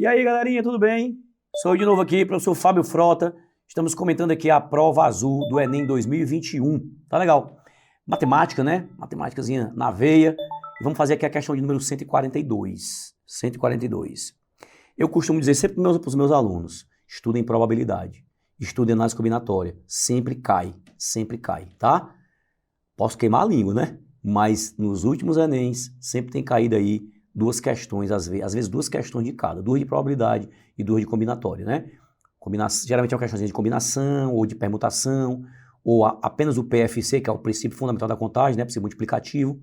E aí, galerinha, tudo bem? Sou eu de novo aqui, professor Fábio Frota. Estamos comentando aqui a prova azul do Enem 2021. Tá legal? Matemática, né? Matemáticazinha na veia. E vamos fazer aqui a questão de número 142. 142. Eu costumo dizer sempre para os meus alunos, estudem probabilidade, estudem análise combinatória. Sempre cai, tá? Posso queimar a língua, né? Mas nos últimos Enems sempre tem caído aí duas questões, às vezes duas questões de cada, duas de probabilidade e duas de combinatória, né? Geralmente é uma questãozinha de combinação ou de permutação, ou apenas o PFC, que é o princípio fundamental da contagem, né? Princípio multiplicativo.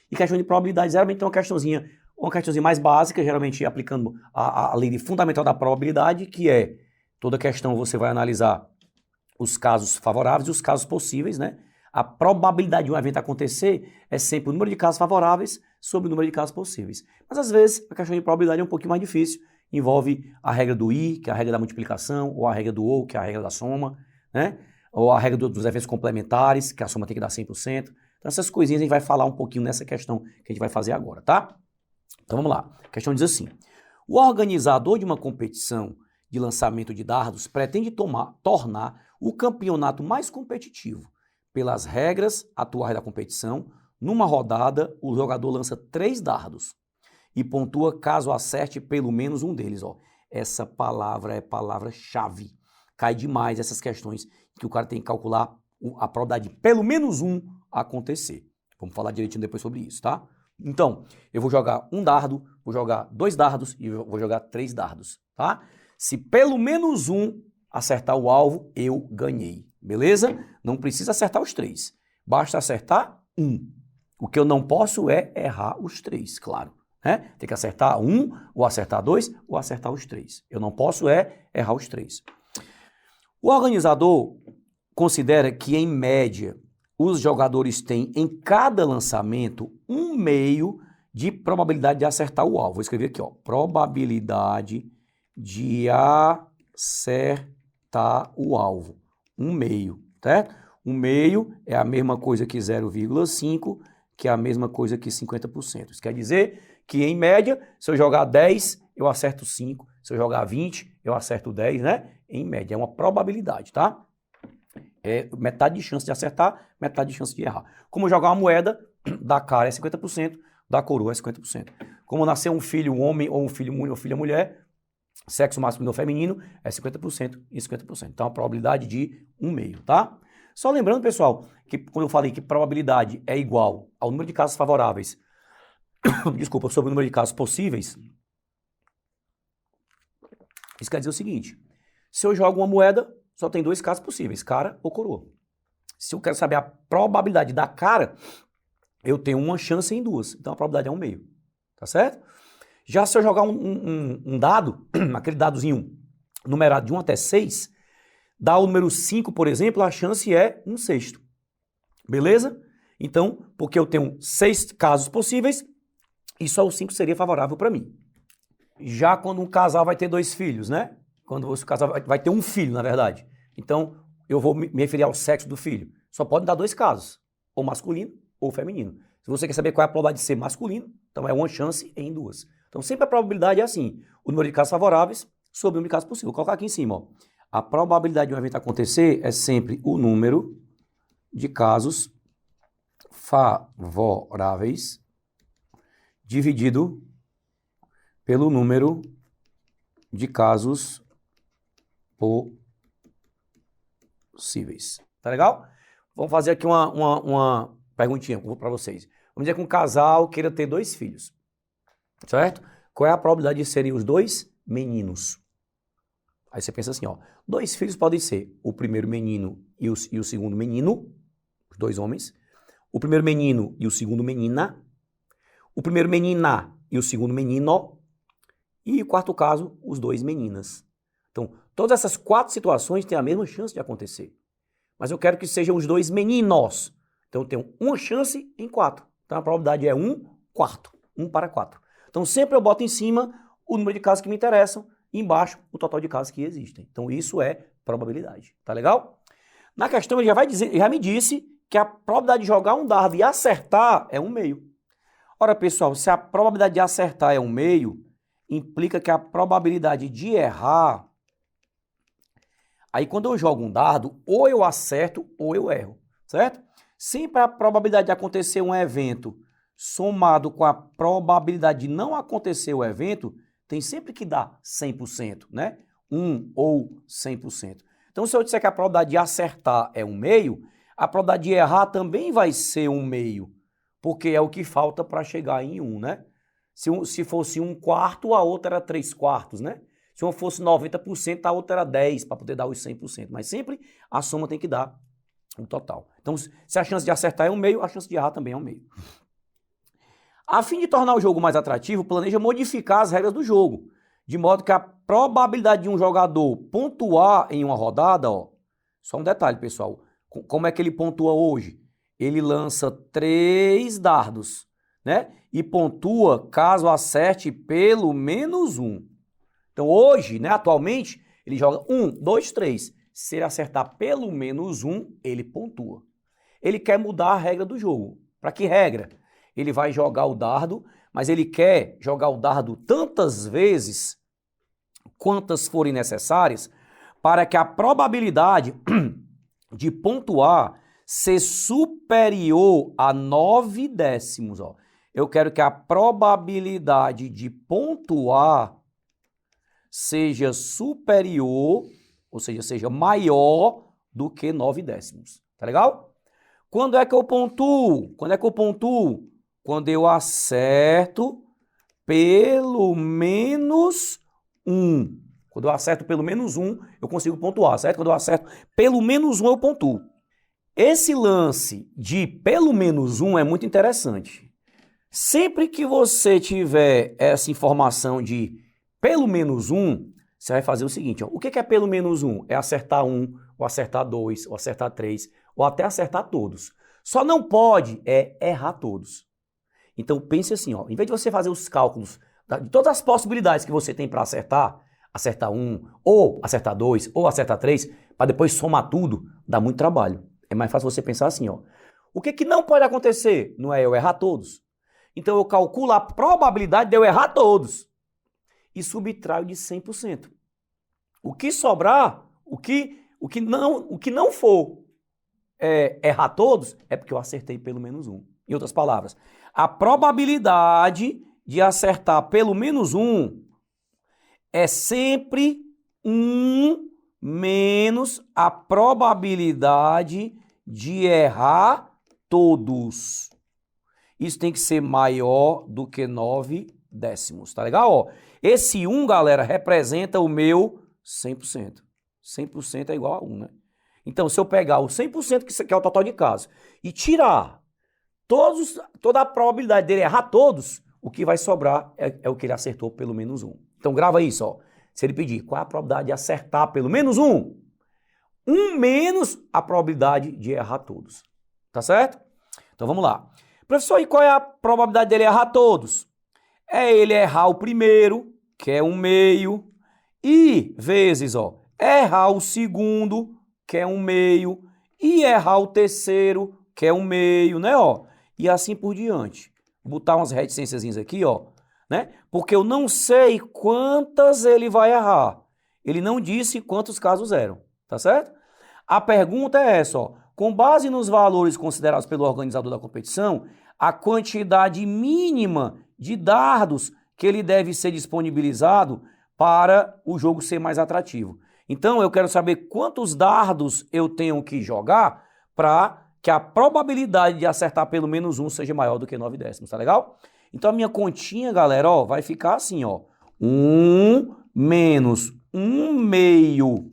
E questão de probabilidade, geralmente é uma questãozinha mais básica, geralmente aplicando a lei fundamental da probabilidade, que é toda questão você vai analisar os casos favoráveis e os casos possíveis, né? A probabilidade de um evento acontecer é sempre o número de casos favoráveis sobre o número de casos possíveis. Mas às vezes a questão de probabilidade é um pouquinho mais difícil, envolve a regra do I, que é a regra da multiplicação, ou a regra do OU, que é a regra da soma, né? Ou a regra dos eventos complementares, que a soma tem que dar 100%. Então essas coisinhas a gente vai falar um pouquinho nessa questão que a gente vai fazer agora, tá? Então vamos lá. A questão diz assim: o organizador de uma competição de lançamento de dardos pretende tornar o campeonato mais competitivo. Pelas regras atuais da competição, numa rodada, o jogador lança 3 dardos e pontua caso acerte pelo menos um deles. Ó. Essa palavra é palavra-chave. Cai demais essas questões que o cara tem que calcular a probabilidade de pelo menos um acontecer. Vamos falar direitinho depois sobre isso, tá? Então, eu vou jogar um dardo, vou jogar 2 dardos e vou jogar 3 dardos, tá? Se pelo menos um acertar o alvo, eu ganhei. Beleza? Não precisa acertar os 3. Basta acertar um. O que eu não posso é errar os 3, claro. Né? Tem que acertar um, ou acertar 2, ou acertar os 3. Eu não posso é errar os 3. O organizador considera que, em média, os jogadores têm em cada lançamento um meio de probabilidade de acertar o alvo. Vou escrever aqui, ó. Probabilidade de acertar o alvo. Um meio, certo? Um meio é a mesma coisa que 0,5, que é a mesma coisa que 50%. Isso quer dizer que, em média, se eu jogar 10, eu acerto 5. Se eu jogar 20, eu acerto 10, né? Em média, é uma probabilidade, tá? É metade de chance de acertar, metade de chance de errar. Como jogar uma moeda, da cara é 50%, da coroa é 50%. Como nascer um filho um homem ou um filho ou filha mulher, sexo masculino ou feminino, é 50% e 50%. Então, a probabilidade de um meio, tá? Só lembrando, pessoal, que quando eu falei que probabilidade é igual ao número de casos favoráveis, desculpa, sobre o número de casos possíveis, isso quer dizer o seguinte: se eu jogo uma moeda, só tem 2 casos possíveis, cara ou coroa. Se eu quero saber a probabilidade da cara, eu tenho uma chance em 2. Então, a probabilidade é 1 meio, tá certo? Já se eu jogar um dado, aquele dadozinho numerado de 1 até 6, dá o número 5, por exemplo, a chance é 1/6. Beleza? Então, porque eu tenho 6 casos possíveis, e só o 5 seria favorável para mim. Já quando um casal vai ter 2 filhos, né? Quando o casal vai ter um filho, na verdade. Então, eu vou me referir ao sexo do filho. Só pode dar 2 casos, ou masculino ou feminino. Se você quer saber qual é a probabilidade de ser masculino, então é uma chance em 2. Então, sempre a probabilidade é assim: o número de casos favoráveis sobre o número de casos possíveis. Vou colocar aqui em cima, ó. A probabilidade de um evento acontecer é sempre o número de casos favoráveis dividido pelo número de casos possíveis. Tá legal? Vamos fazer aqui uma perguntinha para vocês. Vamos dizer que um casal queira ter 2 filhos. Certo? Qual é a probabilidade de serem os 2 meninos? Aí você pensa assim, ó, 2 filhos podem ser o primeiro menino e o segundo menino, os 2 homens, o primeiro menino e o segundo menina, o primeiro menina e o segundo menino, e, o quarto caso, os 2 meninas. Então, todas essas 4 situações têm a mesma chance de acontecer. Mas eu quero que sejam os 2 meninos. Então, eu tenho uma chance em 4. Então, a probabilidade é 1/4, 1 para 4. Então, sempre eu boto em cima o número de casos que me interessam e embaixo o total de casos que existem. Então, isso é probabilidade. Tá legal? Na questão, ele já me disse que a probabilidade de jogar um dardo e acertar é 1 meio. Ora, pessoal, se a probabilidade de acertar é 1 meio, implica que a probabilidade de errar... Aí quando eu jogo um dado, ou eu acerto ou eu erro, certo? Sempre a probabilidade de acontecer um evento somado com a probabilidade de não acontecer o evento, tem sempre que dar 100%, né? 1 ou 100%. Então, se eu disser que a probabilidade de acertar é 1/2, a probabilidade de errar também vai ser 1/2, porque é o que falta para chegar em 1, né? Se fosse 1/4, a outra era 3/4, né? Se uma fosse 90%, a outra era 10, para poder dar os 100%. Mas sempre a soma tem que dar o total. Então, se a chance de acertar é 1/2, a chance de errar também é 1/2. A fim de tornar o jogo mais atrativo, planeja modificar as regras do jogo, de modo que a probabilidade de um jogador pontuar em uma rodada, ó, só um detalhe, pessoal, como é que ele pontua hoje? Ele lança 3 dardos, né? E pontua caso acerte pelo menos 1. Então hoje, né, atualmente, ele joga 1, 2, 3. Se ele acertar pelo menos 1, ele pontua. Ele quer mudar a regra do jogo. Para que regra? Ele vai jogar o dardo, mas ele quer jogar o dardo tantas vezes quantas forem necessárias para que a probabilidade de pontuar ser superior a 9 décimos. Ó. Eu quero que a probabilidade de pontuar seja superior, ou seja, seja maior do que 9 décimos. Tá legal? Quando é que eu pontuo? Quando é que eu pontuo? Quando eu acerto pelo menos 1. Quando eu acerto pelo menos 1, eu consigo pontuar, certo? Quando eu acerto pelo menos 1, eu pontuo. Esse lance de pelo menos 1 é muito interessante. Sempre que você tiver essa informação de pelo menos 1, você vai fazer o seguinte, ó. O que é pelo menos 1? É acertar 1, ou acertar 2, ou acertar 3, ou até acertar todos. Só não pode errar todos. Então pense assim, ó, em vez de você fazer os cálculos de todas as possibilidades que você tem para acertar 1, ou acertar 2, ou acertar 3, para depois somar tudo, dá muito trabalho. É mais fácil você pensar assim, ó. O que não pode acontecer? Não é eu errar todos. Então eu calculo a probabilidade de eu errar todos e subtraio de 100%. O que sobrar, o que não for errar todos, é porque eu acertei pelo menos 1. Em outras palavras, a probabilidade de acertar pelo menos 1 é sempre 1 menos a probabilidade de errar todos. Isso tem que ser maior do que 9 décimos, tá legal? Ó, esse 1, galera, representa o meu 100%. 100% é igual a 1, né? Então, se eu pegar o 100%, que é o total de casos, e tirar toda a probabilidade dele errar todos, o que vai sobrar é o que ele acertou pelo menos 1. Então, grava isso, ó. Se ele pedir qual é a probabilidade de acertar pelo menos 1, 1 menos a probabilidade de errar todos. Tá certo? Então, vamos lá. Professor, e qual é a probabilidade dele errar todos? É ele errar o primeiro, que é 1/2, e vezes, ó, errar o segundo, que é 1/2, e errar o terceiro, que é 1/2, né, ó? E assim por diante. Vou botar umas reticênciazinhas aqui, ó, né? Porque eu não sei quantas ele vai errar. Ele não disse quantos casos eram, tá certo? A pergunta é essa, ó. Com base nos valores considerados pelo organizador da competição, a quantidade mínima de dardos que ele deve ser disponibilizado para o jogo ser mais atrativo. Então, eu quero saber quantos dardos eu tenho que jogar para que a probabilidade de acertar pelo menos 1 seja maior do que 9 décimos, tá legal? Então, a minha continha, galera, ó, vai ficar assim, ó. 1 menos 1/2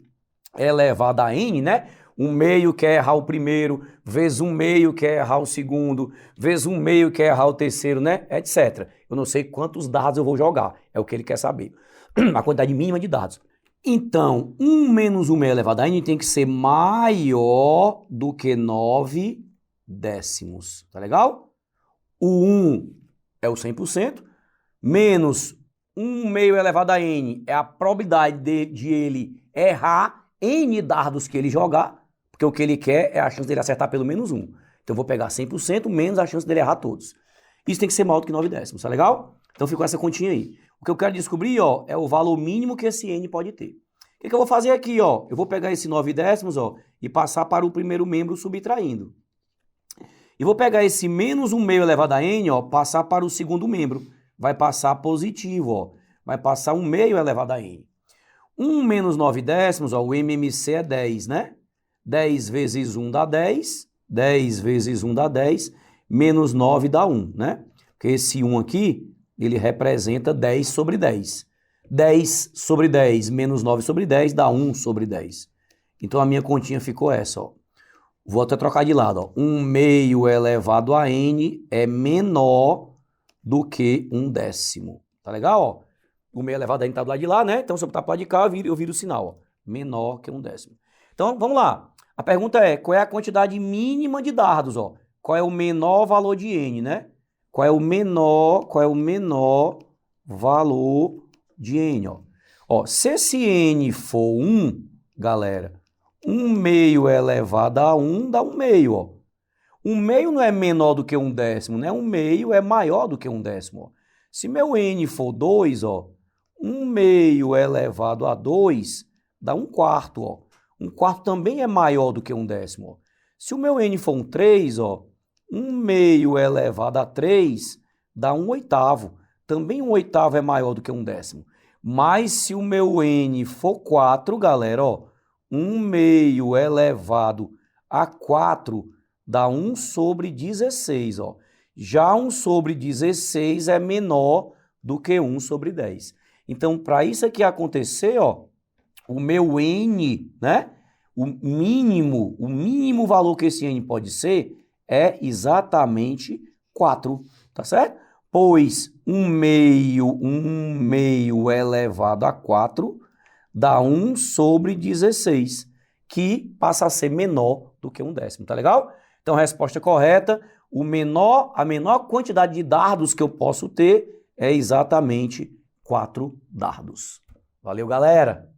elevado a n, né? 1/2 quer errar o primeiro, vezes 1/2 quer errar o segundo, vezes 1/2 quer errar o terceiro, né? Etc. Eu não sei quantos dados eu vou jogar, é o que ele quer saber. A quantidade mínima de dados. Então, 1 menos 1/2 elevado a n tem que ser maior do que 9 décimos, tá legal? O 1 é o 100%, menos 1/2 elevado a n é a probabilidade de ele errar n dardos que ele jogar, porque o que ele quer é a chance dele acertar pelo menos 1. Então eu vou pegar 100% menos a chance dele errar todos. Isso tem que ser maior do que 9 décimos, tá legal? Então fica essa continha aí. O que eu quero descobrir, ó, é o valor mínimo que esse n pode ter. O que eu vou fazer aqui, ó? Eu vou pegar esse 9 décimos, ó, e passar para o primeiro membro subtraindo. E vou pegar esse menos 1 meio elevado a n, ó, passar para o segundo membro. Vai passar positivo, ó. Vai passar 1 meio elevado a n. 1 menos 9 décimos, ó, o MMC é 10, né? 10 vezes 1 dá 10. 10 vezes 1 dá 10. Menos 9 dá 1, né? Porque esse 1 aqui, ele representa 10 sobre 10. 10 sobre 10 menos 9 sobre 10 dá 1 sobre 10. Então a minha continha ficou essa, ó. Vou até trocar de lado, ó. 1 meio elevado a n é menor do que 1 décimo. Tá legal, ó? O meio elevado a n tá do lado de lá, né? Então se eu botar para lá de cá, eu viro o sinal, ó. Menor que 1 décimo. Então vamos lá. A pergunta é, qual é a quantidade mínima de dardos, ó? Qual é o menor valor de n, né? Qual é o menor valor de n, ó? Ó, se esse n for 1, galera, 1 meio elevado a 1 dá 1 meio, ó. 1 meio não é menor do que 1 décimo, né? 1 meio é maior do que 1 décimo, ó. Se meu n for 2, ó, 1 meio elevado a 2 dá 1 quarto, ó. 1 quarto também é maior do que 1 décimo, ó. Se o meu n for 3, ó, 1 meio elevado a 3 dá 1 oitavo. Também 1 oitavo é maior do que 1 décimo. Mas se o meu n for 4, galera, ó, 1 meio elevado a 4 dá 1 sobre 16, ó. Já 1 sobre 16 é menor do que 1 sobre 10. Então, para isso aqui acontecer, ó, o meu n, né? O mínimo valor que esse n pode ser é exatamente 4, tá certo? Pois 1 meio elevado a 4 dá 1 sobre 16, que passa a ser menor do que 1 décimo, tá legal? Então, a resposta correta, a menor quantidade de dardos que eu posso ter é exatamente 4 dardos. Valeu, galera!